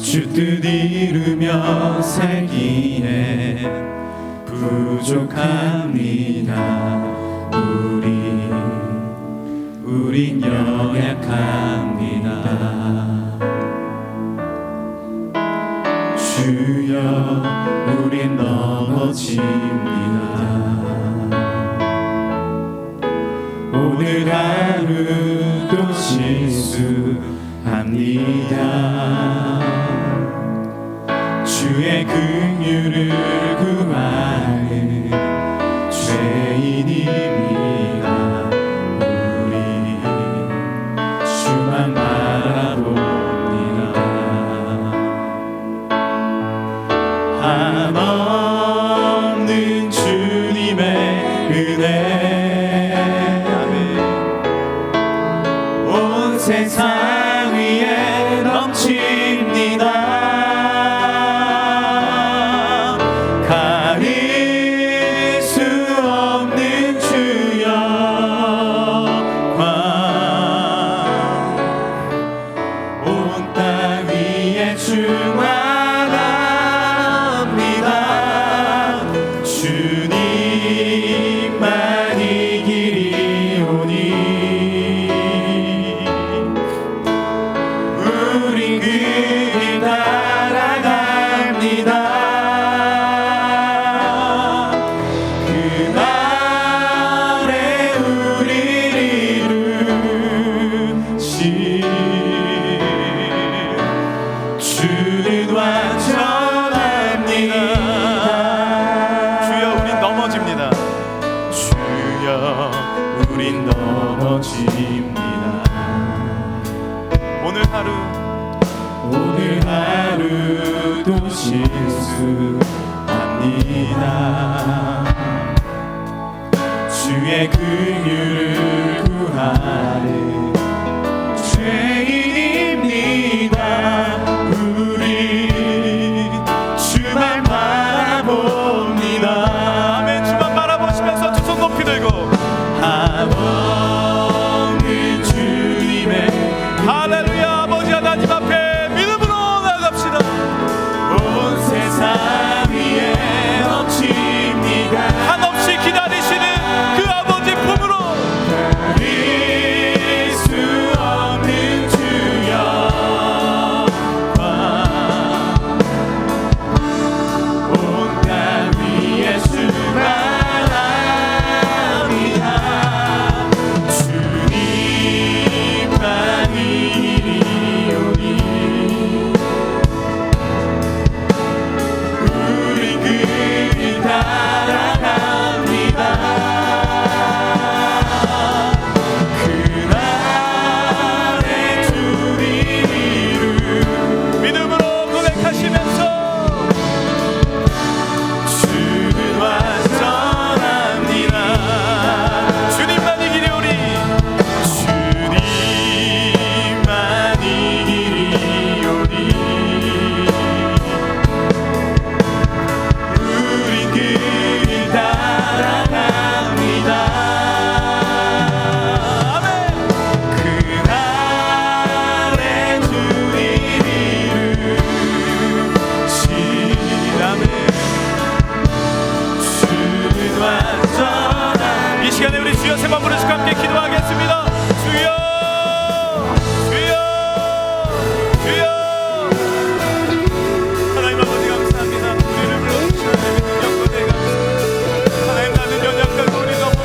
주 뜻 이루며 살기에 부족합니다. 우린 연약합니다. 주여 우린 넘어집니다. 오늘 하루도 실수합니다. 주의 긍휼을 구하는 죄인입니다. 우리 주만 바라봅니다. 한없는 주님의 은혜 온 세상 위에 넘칩니다. 가릴 수 없는 주여 광 온 땅 위에 충만합니다. 주님만이 길이오니 우린 그 길 따라갑니다. 그날에 우리를 이루신 주는 완전합니다. 주여 우린 넘어집니다. 주여 우린 넘어집니다. 오늘 하루도 실수합니다. 주의 긍휼을 구하는 죄인입니다. 우리 주만 바라봅니다. 아멘. 주만 바라보시면서 두 손 높이 들고 한없는 주님의 할렐루야. 아버지 하나님 앞에 믿음으로 나갑시다. 온 세상 위에 넘칩니다. 한없이 기다리시는 그 아버지 품으로 가릴 수 없는 주여 온 땅 위에 충만합니다. 주님만이 길이오니 우리 그 길 따라갑니다. 그날에 주님 이름 믿음으로 고백하시면서 주는 완전합니다. 주님만이 길이오니 주님만이 길이오니 우린 그 길 따라갑니다. 아멘. 그날에 주님 이루시라면 주는 완전한 이 시간에 우리 주여 세 번 부르시고 함께 기도하겠습니다. 주여 주여 주여 하나님 아버지 감사합니다. 우리를 불러주시는 영광에 감사합니다. 하나님 나는 연약하고 우리 너무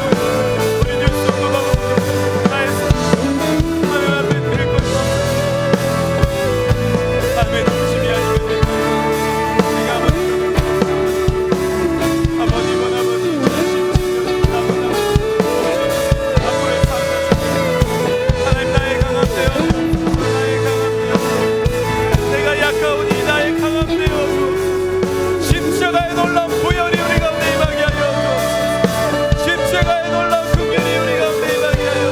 우리 율성도 너무 나의 하나님 앞에 드릴 것이 없습니다. 하나님의 중심이 아니면 내가 아버님은 아버지 앞으로의 삶을 하나님 나의 강함 되어 나의 강함 되어 내가 약하오니 나의 강함 되어 십자가의 놀라운 보혈이 우리 가운데 임하게 하여 십자가의 놀라운 긍휼이 우리 가운데 임하게 하여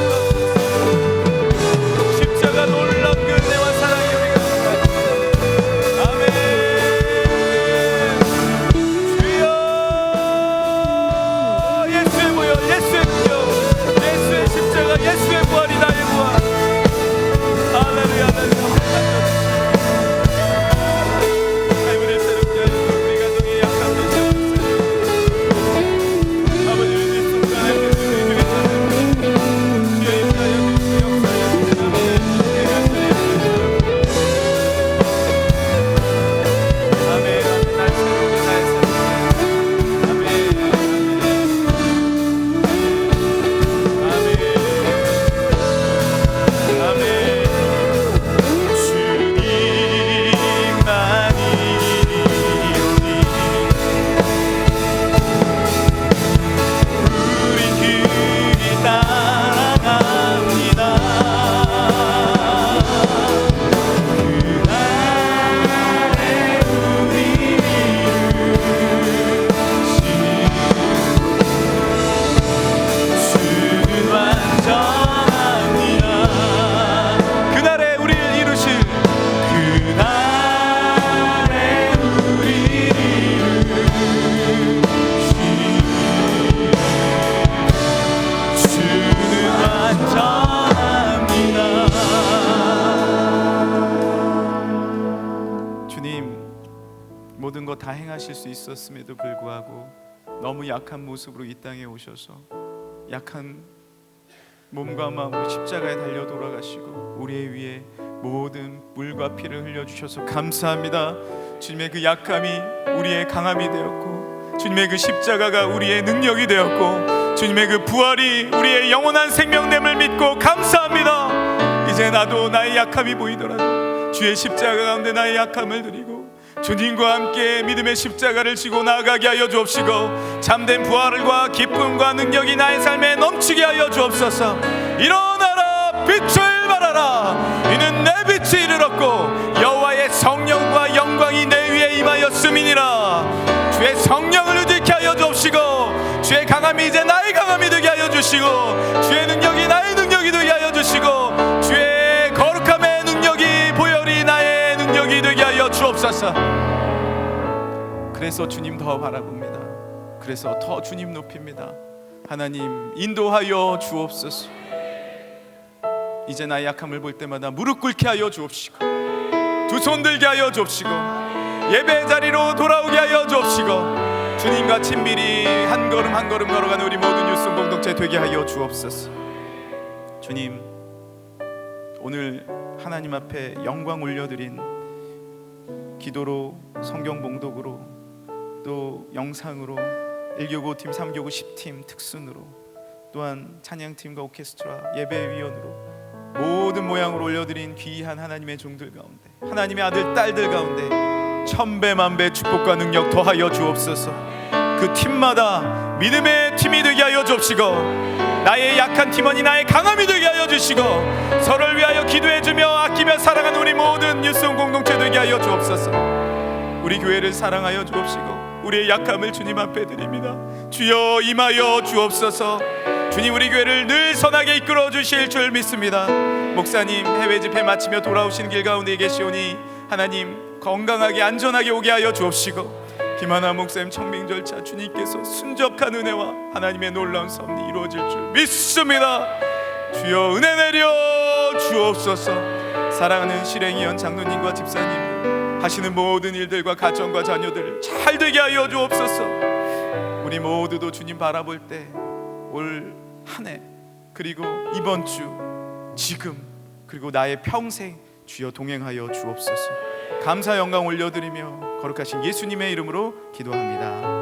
십자가 놀라운 그 은혜와 사랑이 우리 가운데 아멘. 주여 예수의 보혈 예수의 능력 예수의 십자가 예수의 부활이 나의 부활 할렐루야 할렐루야 행하실 수 있었음에도 불구하고 너무 약한 모습으로 이 땅에 오셔서 약한 몸과 마음으로 십자가에 달려 돌아가시고 우리의 위에 모든 물과 피를 흘려주셔서 감사합니다. 주님의 그 약함이 우리의 강함이 되었고, 주님의 그 십자가가 우리의 능력이 되었고, 주님의 그 부활이 우리의 영원한 생명됨을 믿고 감사합니다. 이제 나도 나의 약함이 보이더라도 주의 십자가 가운데 나의 약함을 드리고 주님과 함께 믿음의 십자가를 지고 나아가게 하여 주옵시고, 참된 부활과 기쁨과 능력이 나의 삶에 넘치게 하여 주옵소서. 일어나라, 빛을 발하라. 이는 내 빛이 이르렀고 여호와의 성령과 영광이 내 위에 임하였음이니라. 주의 성령을 의지케 하여 주옵시고, 주의 강함이 이제 나의 강함이 되게 하여 주시고, 주의 능력이 나의 능력이 되게 하여 주시고, 주의 거룩함의 능력이 보혈이 나의 능력이 되게 하여 주옵소서. 그래서 주님 더 바라봅니다. 그래서 더 주님 높입니다. 하나님 인도하여 주옵소서. 이제 나의 약함을 볼 때마다 무릎 꿇게 하여 주옵시고, 두 손 들게 하여 주옵시고, 예배 자리로 돌아오게 하여 주옵시고, 주님과 친밀히 한 걸음 한 걸음 걸어가는 우리 모든 유승 공동체 되게 하여 주옵소서. 주님, 오늘 하나님 앞에 영광 올려드린 기도로, 성경 봉독으로, 또 영상으로, 1교구 팀, 3교구 10팀 특순으로, 또한 찬양팀과 오케스트라, 예배위원으로 모든 모양으로 올려드린 귀한 하나님의 종들 가운데, 하나님의 아들 딸들 가운데 천배만배 축복과 능력 더하여 주옵소서. 그 팀마다 믿음의 팀이 되게 하여 주옵시고, 나의 약한 팀원이 나의 강함이 되게 하여 주시고, 서로를 위하여 기도해주며 아끼며 사랑하는 우리 모든 뉴스홈 공동체 되게 하여 주옵소서. 우리 교회를 사랑하여 주옵시고, 우리의 약함을 주님 앞에 드립니다. 주여 임하여 주옵소서. 주님, 우리 교회를 늘 선하게 이끌어 주실 줄 믿습니다. 목사님 해외 집회 마치며 돌아오시는 길 가운데 계시오니 하나님 건강하게 안전하게 오게 하여 주옵시고, 김하나 목사님 청빙 절차 주님께서 순적한 은혜와 하나님의 놀라운 섭리 이루어질 줄 믿습니다. 주여 은혜 내려 주옵소서. 사랑하는 실행위원 장로님과 집사님들 하시는 모든 일들과 가정과 자녀들을 잘 되게 하여 주옵소서. 우리 모두도 주님 바라볼 때 올 한 해, 그리고 이번 주, 지금, 그리고 나의 평생 주여 동행하여 주옵소서. 감사 영광 올려드리며 거룩하신 예수님의 이름으로 기도합니다.